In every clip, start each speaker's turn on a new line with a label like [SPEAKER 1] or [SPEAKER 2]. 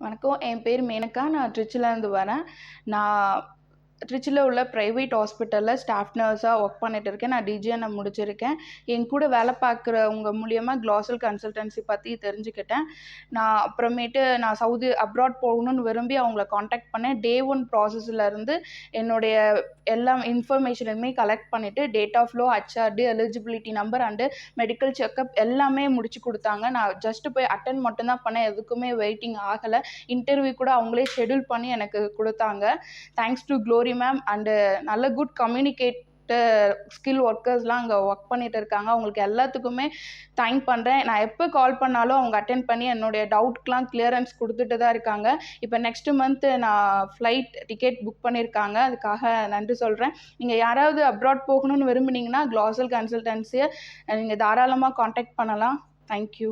[SPEAKER 1] வணக்கம். என் பேர் மேனகா. நான் திருச்சிலேருந்து வரேன். நான் திருச்சியில உள்ள பிரைவேட் ஹாஸ்பிட்டல்ல ஸ்டாஃப் நர்ஸா ஒர்க் பண்ணிட்டு இருக்கேன். நான் டிஜிஎன்எம் முடிச்சிருக்கேன். என் கூட வேலை பார்க்குறவங்க மூலியமா க்ளோசல் கன்சல்டன்சி பத்தி தெரிஞ்சுக்கிட்டேன். நான் சவுதி அப்ராட் போகணும்னு விரும்பி அவங்கள கான்டாக்ட் பண்ணேன். டே 1 ப்ராசஸ்லேருந்து என்னுடைய எல்லா இன்ஃபர்மேஷனுமே கலெக்ட் பண்ணிட்டு date of low, HRT, eligibility number and medical checkup எல்லாமே முடிச்சு குடுத்தாங்க. நான் ஜஸ்ட் போய் அட்டெண்ட் மட்டும் தான் பண்ணேன். எதுக்குமே வெயிட்டிங் ஆகல. இன்டர்வியூ கூட அவங்களே ஷெட்யூல் பண்ணி எனக்கு குடுத்தாங்க. Thanks to Glory ma'am and நல்ல குட் ஸ்கில் ஒர்க்கர்ஸ்லாம் அங்கே ஒர்க் பண்ணிட்டு இருக்காங்க. அவங்களுக்கு எல்லாத்துக்குமே தேங்க் பண்ணுறேன். நான் எப்போ கால் பண்ணாலும் அவங்க அட்டெண்ட் பண்ணி என்னுடைய டவுட்க்கெலாம் கிளியரன்ஸ் கொடுத்துட்டு தான் இருக்காங்க. இப்போ நெக்ஸ்ட் மந்த் நான் ஃப்ளைட் டிக்கெட் புக் பண்ணியிருக்காங்க. அதுக்காக நன்றி சொல்கிறேன். நீங்கள் யாராவது அப்ராட் போகணும்னு விரும்புனீங்கன்னா க்ளோசல் கன்சல்டன்சியை நீங்கள் தாராளமாக கான்டாக்ட் பண்ணலாம். தேங்க்யூ.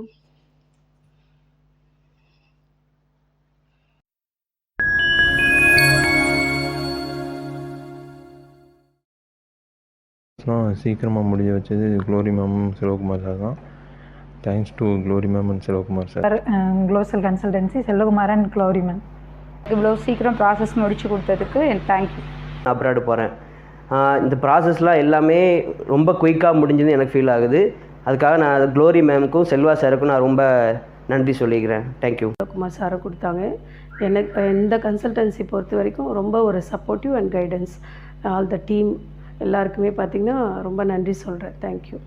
[SPEAKER 2] சீக்கிரமாக முடிஞ்சு வச்சது க்ளோரி மேம், செல்வகுமார் சார் தான். Thanks to Glory ma'am and Selvakumar sir.
[SPEAKER 3] க்ளோசல் consultancy Selvakumar and Glory ma'am
[SPEAKER 4] இவ்வளோ சீக்கிரம் ப்ராசஸ் முடிச்சு கொடுத்ததுக்கு தேங்க்யூ.
[SPEAKER 5] அப்ராடு போகிறேன். இந்த ப்ராசஸ்லாம் எல்லாமே ரொம்ப குயிக்காக முடிஞ்சது எனக்கு ஃபீல் ஆகுது. அதுக்காக நான் க்ளோரி மேமுக்கும் செல்வா சாருக்கும் நான் ரொம்ப நன்றி சொல்லிக்கிறேன். தேங்க்யூ.
[SPEAKER 6] குமார் சாரை கொடுத்தாங்க. எனக்கு இந்த கன்சல்டன்சி பொறுத்த வரைக்கும் ரொம்ப ஒரு supportive and guidance. All the team எல்லாருக்குமே பார்த்திங்கன்னா ரொம்ப நன்றி சொல்கிறேன். தேங்க்யூ.